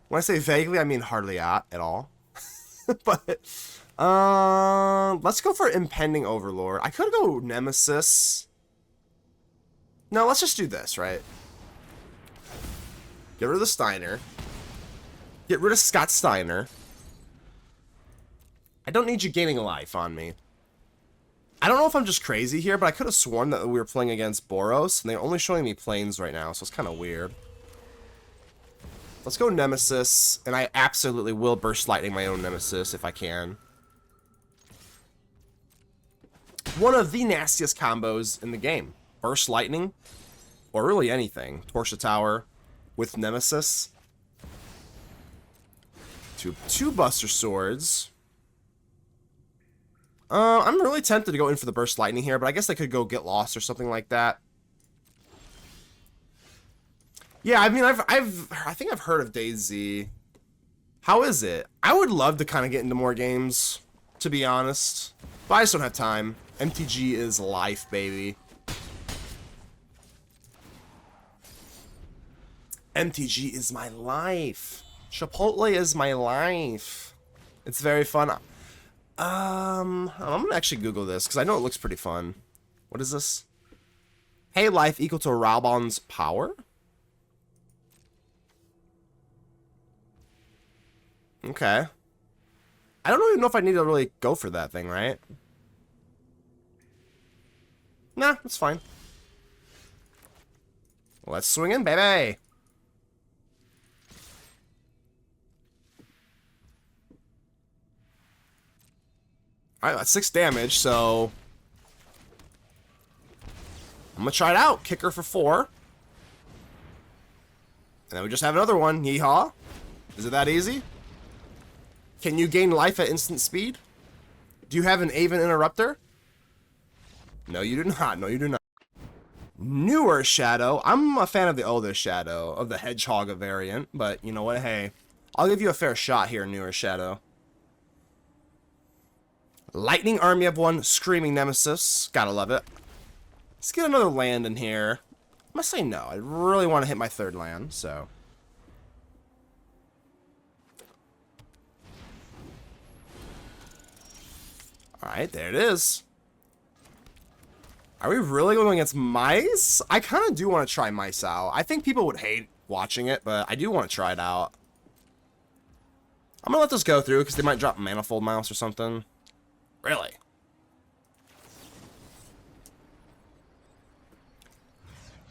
When I say vaguely, I mean hardly at all. But, let's go for Impending Overlord. I could go Nemesis. No, let's just do this, right? Get rid of the Steiner. Get rid of Scott Steiner. I don't need you gaining life on me. I don't know if I'm just crazy here, but I could have sworn that we were playing against Boros, and they're only showing me planes right now, so it's kind of weird. Let's go Nemesis, and I absolutely will Burst Lightning my own Nemesis if I can. One of the nastiest combos in the game. Burst Lightning, or really anything. Torch the Tower with Nemesis. Two Buster Swords. I'm really tempted to go in for the Burst Lightning here, but I guess I could go Get Lost or something like that. Yeah, I mean, I think I've heard of DayZ. How is it? I would love to kind of get into more games, to be honest, but I just don't have time. MTG is life, baby. MTG is my life. Chipotle is my life. It's very fun. I'm gonna actually Google this because I know it looks pretty fun. What is this? Hey, life equal to Raubon's power? Okay. I don't even know if I need to really go for that thing, right? Nah, that's fine. Let's swing in, baby! Alright, that's 6 damage, so... I'm gonna try it out. Kicker for 4. And then we just have another one. Yeehaw. Is it that easy? Can you gain life at instant speed? Do you have an Aven Interrupter? No, you do not. No, you do not. Newer Shadow. I'm a fan of the older Shadow, of the Hedgehog variant, but you know what? Hey, I'll give you a fair shot here, Newer Shadow. Lightning Army of One, Screaming Nemesis. Gotta love it. Let's get another land in here. I'm gonna say no. I really want to hit my 3rd land, so... Alright, there it is. Are we really going against Mice? I kind of do want to try Mice out. I think people would hate watching it, but I do want to try it out. I'm gonna let this go through, because they might drop Manifold Mouse or something. Really?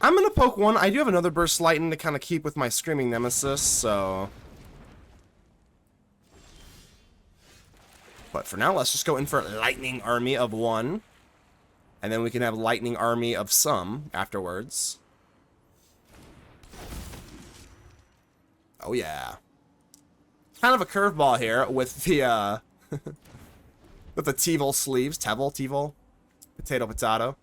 I'm gonna poke one. I do have another Burst Lightning to kind of keep with my Screaming Nemesis, so... But for now, let's just go in for Lightning Army of 1. And then we can have Lightning Army of some afterwards. Oh yeah. Kind of a curveball here with the, with the Teevil sleeves. Teevil? Potato.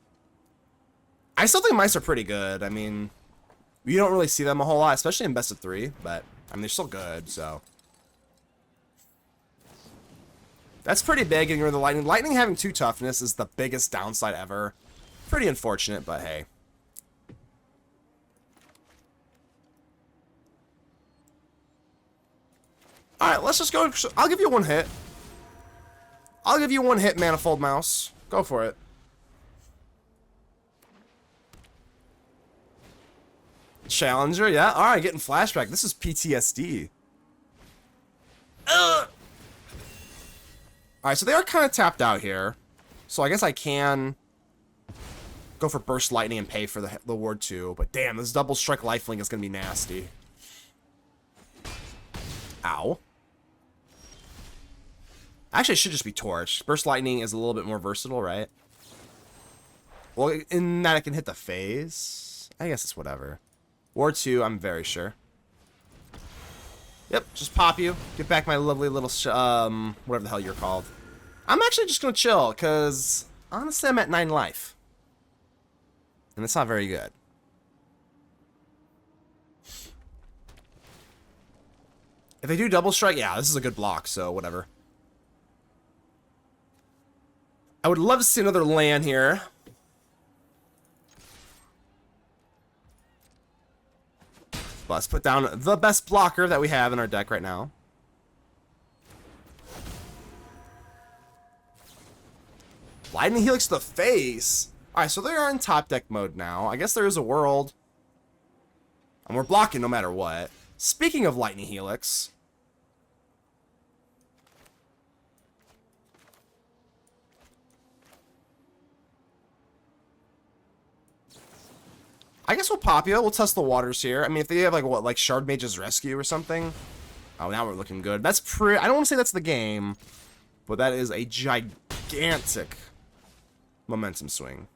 I still think mice are pretty good. I mean, you don't really see them a whole lot, especially in best of 3, but, I mean, they're still good, so. That's pretty big getting rid of the Lightning. Lightning having 2 toughness is the biggest downside ever. Pretty unfortunate, but hey. Alright, let's just go. I'll give you 1 hit. I'll give you 1 hit, Manifold Mouse. Go for it. Challenger, yeah. Alright, getting flashback. This is PTSD. Alright, so they are kind of tapped out here. So I guess I can go for Burst Lightning and pay for the Ward 2. But damn, this double strike lifelink is going to be nasty. Ow. Actually, it should just be Torch. Burst Lightning is a little bit more versatile, right? Well, in that it can hit the phase. I guess it's whatever. Ward 2, I'm very sure. Yep, just pop you. Get back my lovely little, whatever the hell you're called. I'm actually just going to chill, because, honestly, I'm at 9 life. And it's not very good. If they do double strike, yeah, this is a good block, so whatever. I would love to see another land here. But let's put down the best blocker that we have in our deck right now. Lightning Helix to the face. Alright, so they are in top deck mode now. I guess there is a world. And we're blocking no matter what. Speaking of Lightning Helix. I guess we'll pop you. We'll test the waters here. I mean, if they have, like, what, like Shard Mage's Rescue or something? Oh, now we're looking good. That's pretty... I don't want to say that's the game, but that is a gigantic momentum swing.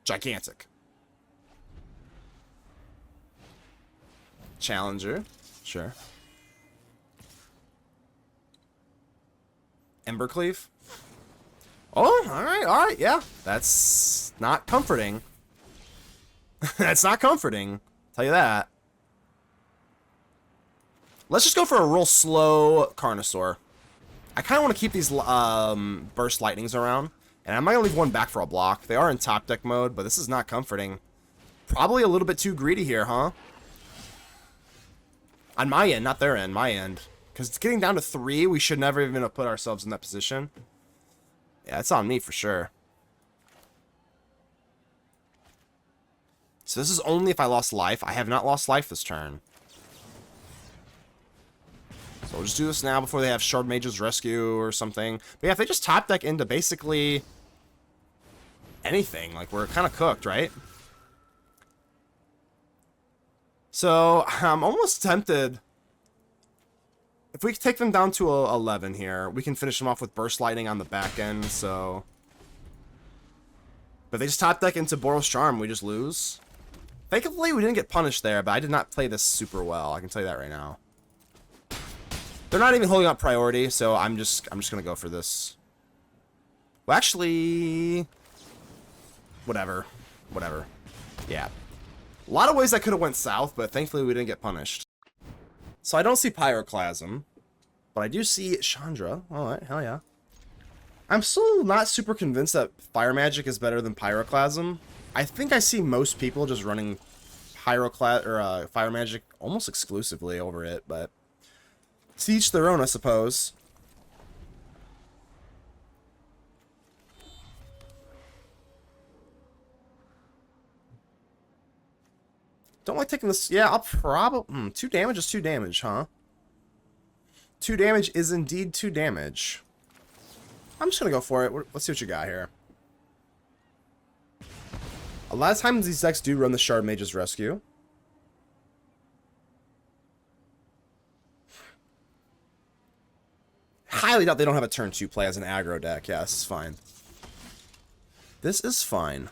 Gigantic. Challenger. Sure. Embercleave. Oh, alright, yeah. That's not comforting. That's not comforting. Tell you that. Let's just go for a real slow Carnosaur. I kind of want to keep these Burst Lightnings around. And I might leave one back for a block. They are in top deck mode, but this is not comforting. Probably a little bit too greedy here, huh? On my end, not their end, my end. Because it's getting down to 3. We should never even have put ourselves in that position. Yeah, it's on me for sure. So this is only if I lost life. I have not lost life this turn. So we'll just do this now before they have Shard Mage's Rescue or something. But yeah, if they just top deck into basically anything, like we're kind of cooked, right? So I'm almost tempted. If we take them down to 11 here, we can finish them off with Burst Lightning on the back end, so... But if they just top deck into Boros Charm, we just lose. Thankfully, we didn't get punished there, but I did not play this super well. I can tell you that right now. They're not even holding up priority, so I'm just gonna go for this. Well, actually, whatever. Yeah, a lot of ways that could have went south, but thankfully we didn't get punished. So I don't see Pyroclasm, but I do see Chandra. All right, hell yeah. I'm still not super convinced that Fire Magic is better than Pyroclasm. I think I see most people just running Fire Magic almost exclusively over it, but to each their own, I suppose. Don't like taking this. Yeah, I'll probably... 2 damage is 2 damage, huh? 2 damage is indeed 2 damage. I'm just gonna go for it. Let's see what you got here. A lot of times these decks do run the Shard Mage's Rescue. Highly doubt they don't have a turn 2 play as an aggro deck. Yeah, this is fine. This is fine.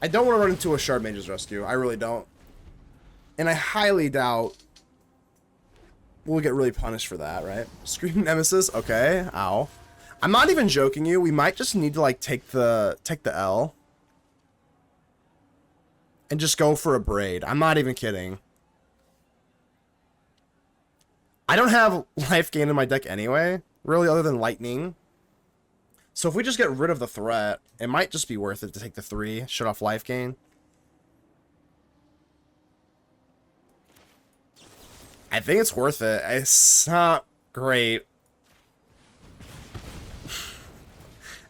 I don't want to run into a Shard Mage's Rescue. I really don't. And I highly doubt we'll get really punished for that, right? Screaming Nemesis, okay. Ow. I'm not even joking you. We might just need to like take the L. And just go for Abrade. I'm not even kidding. I don't have life gain in my deck anyway, really, other than Lightning. So if we just get rid of the threat, it might just be worth it to take the 3, shut off life gain. I think it's worth it. It's not great.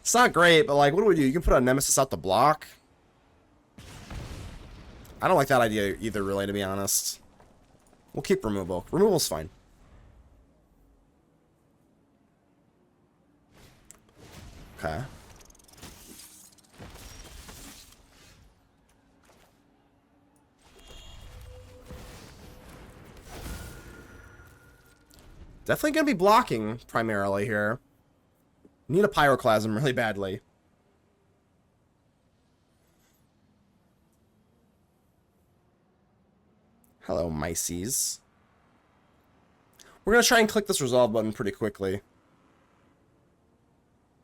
It's not great, but like, what do? You can put a Nemesis out the block. I don't like that idea either, really, to be honest. We'll keep removal. Removal's fine. Okay. Definitely gonna be blocking, primarily, here. Need a Pyroclasm really badly. Hello, Mices. We're going to try and click this resolve button pretty quickly.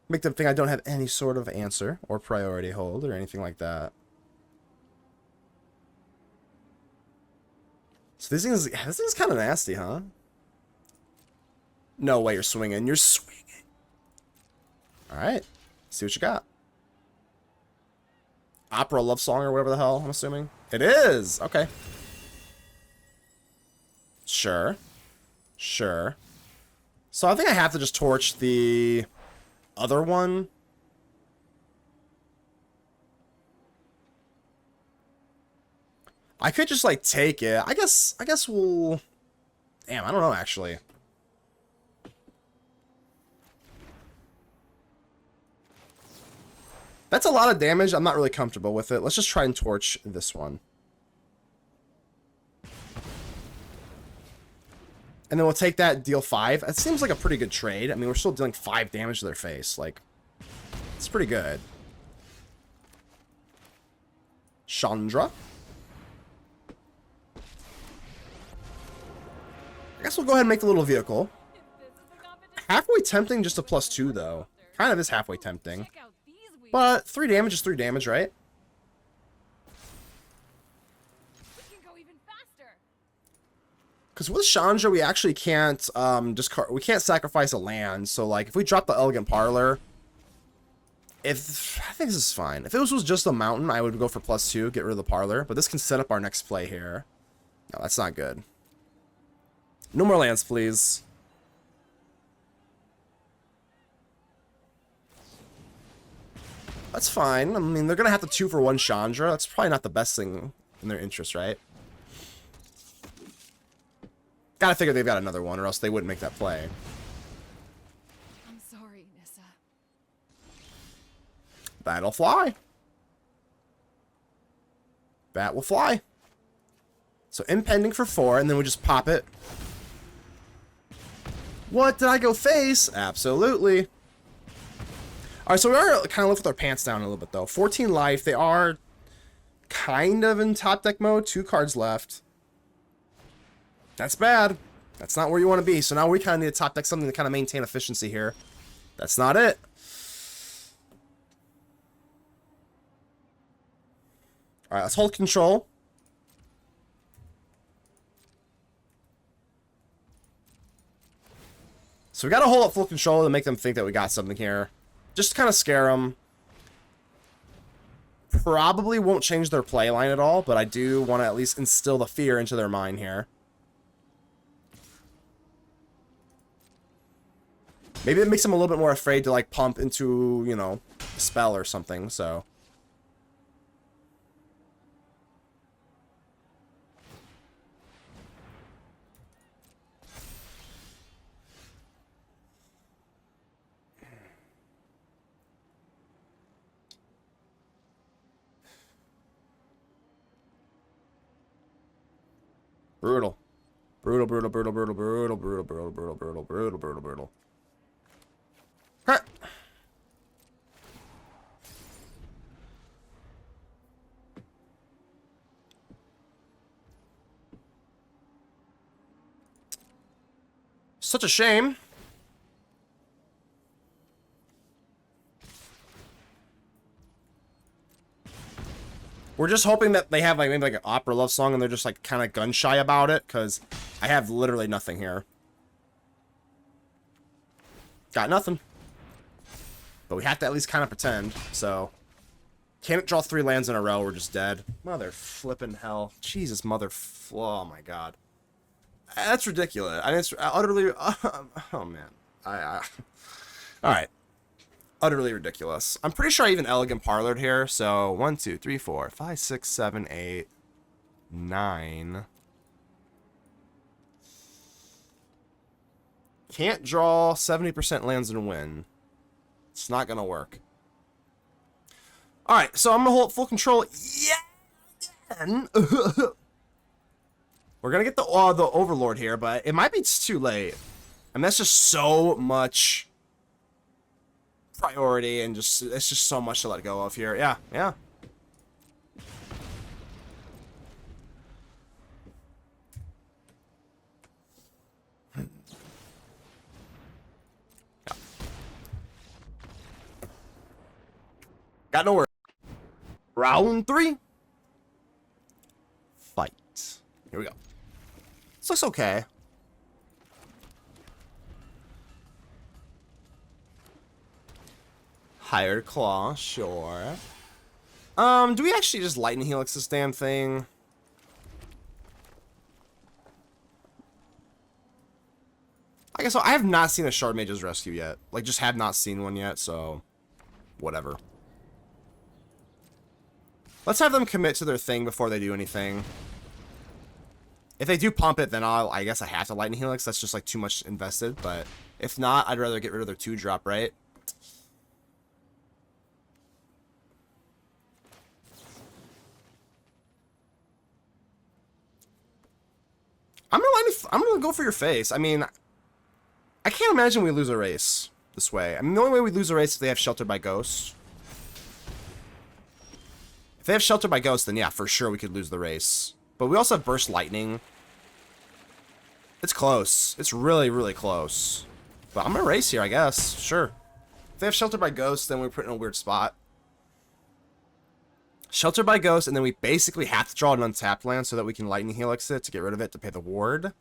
Make them think I don't have any sort of answer or priority hold or anything like that. So this thing's kind of nasty, huh? No way you're swinging. You're swinging. Alright. See what you got. Opera love song or whatever the hell, I'm assuming. It is! Okay. Sure. Sure. So I think I have to just torch the other one. I could just like take it. I guess we'll... Damn, I don't know actually. That's a lot of damage. I'm not really comfortable with it. Let's just try and torch this one. And then we'll take that, deal 5. It seems like a pretty good trade. I mean, we're still dealing 5 damage to their face. Like, it's pretty good. Chandra. I guess we'll go ahead and make the little vehicle. Halfway tempting, just a +2, though. Kind of is halfway tempting. But 3 damage is 3 damage, right? Because with Chandra, we actually can't we can't sacrifice a land. So like, if we drop the Elegant Parlor, I think this is fine. If this was just a mountain, I would go for +2, get rid of the Parlor. But this can set up our next play here. No, that's not good. No more lands, please. That's fine. I mean, they're gonna have to 2-for-1 Chandra. That's probably not the best thing in their interest, right? Gotta figure they've got another one, or else they wouldn't make that play. I'm sorry, Nissa. That'll fly. That will fly. So impending for 4, and then we just pop it. What? Did I go face? Absolutely. Alright, so we are kind of left with our pants down a little bit, though. 14 life. They are kind of in top deck mode. 2 cards left. That's bad. That's not where you want to be. So now we kind of need to top deck something to kind of maintain efficiency here. That's not it. Alright, let's hold control. So we got to hold up full control to make them think that we got something here. Just to kind of scare them. Probably won't change their play line at all, but I do want to at least instill the fear into their mind here. Maybe it makes them a little bit more afraid to, like, pump into, you know, a spell or something, so. Brutal. Brutal, brutal, brutal, brutal, brutal, brutal, brutal, brutal, brutal, brutal, brutal, brutal. Okay. Such a shame. We're just hoping that they have like maybe like an opera love song and they're just like kind of gun shy about it, because I have literally nothing here. Got nothing. But we have to at least kind of pretend, so. Can't draw 3 lands in a row, we're just dead. Mother flippin' hell. Jesus, oh my god. That's ridiculous. I mean, it's utterly, oh man. Alright. Utterly ridiculous. I'm pretty sure I even Elegant Parlored here, so 1, 2, 3, 4, 5, 6, 7, 8, 9. Can't draw 70% lands and win. It's not gonna work. Alright, so I'm gonna hold full control. Yeah! We're gonna get the Overlord here, but it might be too late. I mean, that's just so much priority, and it's just so much to let go of here. Yeah, yeah. Got nowhere. Round 3. Fight. Here we go. This looks okay. Hired Claw, sure. Do we actually just Lightning Helix this damn thing? I guess so. I have not seen a Shard Mage's Rescue yet. Like, just have not seen one yet, so whatever. Let's have them commit to their thing before they do anything. If they do pump it, then I guess I have to Lightning Helix. That's just like too much invested, but if not, I'd rather get rid of their 2-drop, right? I'm gonna go for your face. I mean, I can't imagine we lose a race this way. I mean, the only way we lose a race is if they have Sheltered by Ghost. If they have Sheltered by Ghost, then yeah, for sure we could lose the race. But we also have Burst Lightning. It's close. It's really, really close. But I'm gonna race here, I guess. Sure. If they have Sheltered by Ghost, then we're put in a weird spot. Sheltered by Ghost, and then we basically have to draw an untapped land so that we can Lightning Helix it to get rid of it to pay the ward.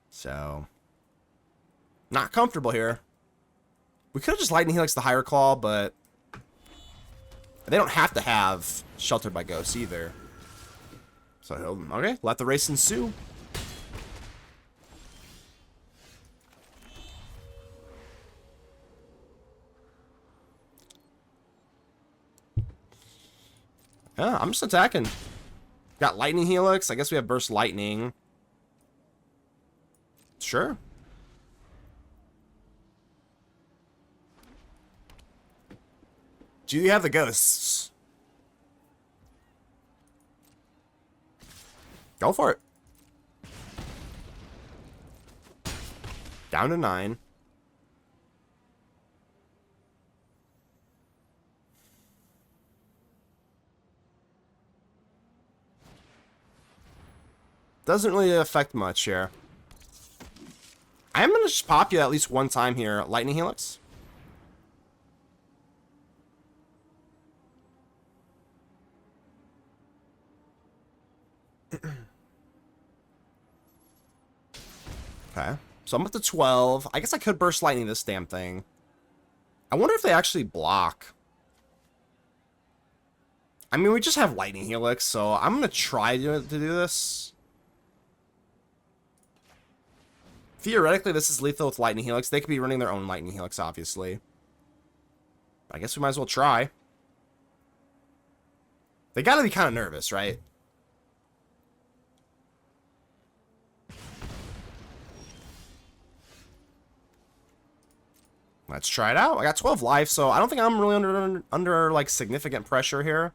So, not comfortable here. We could have just Lightning Helix the Higher Claw, but they don't have to have Sheltered by Ghost either. So, okay, let the race ensue. Yeah, I'm just attacking. Got Lightning Helix. I guess we have Burst Lightning. Sure. Do you have the ghosts? Go for it. Down to 9. Doesn't really affect much here. I'm going to just pop you at least one time here. Lightning Helix. Okay. So I'm up to 12. I guess I could Burst Lightning this damn thing. I wonder if they actually block. I mean, we just have Lightning Helix, so I'm going to try to do this. Theoretically, this is lethal with Lightning Helix. They could be running their own Lightning Helix, obviously. I guess we might as well try. They gotta be kind of nervous, right? Let's try it out. I got 12 life, so I don't think I'm really under like significant pressure here.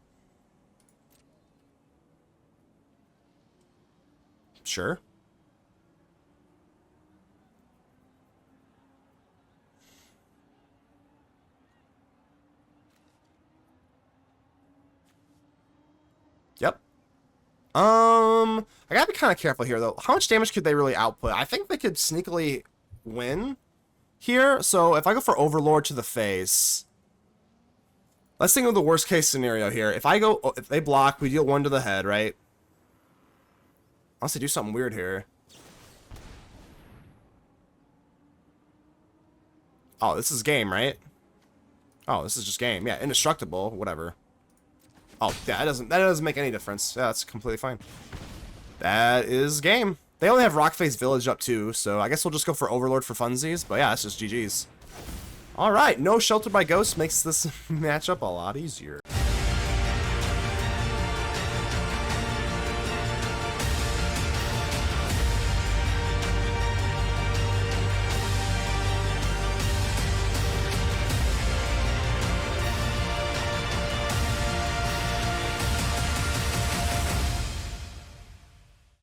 Sure. Yep. I gotta be kind of careful here, though. How much damage could they really output? I think they could sneakily win here. So if I go for Overlord to the face, let's think of the worst case scenario here. If they block, we deal 1 to the head, right? Unless they do something weird here. Oh, this is game, right? Oh, this is just game. Yeah, indestructible, whatever. Oh, yeah, that doesn't make any difference. Yeah, that's completely fine. That is game. They only have Rockface Village up too, so I guess we'll just go for Overlord for funsies. But yeah, that's just GG's. All right, no Shelter by Ghost makes this matchup a lot easier.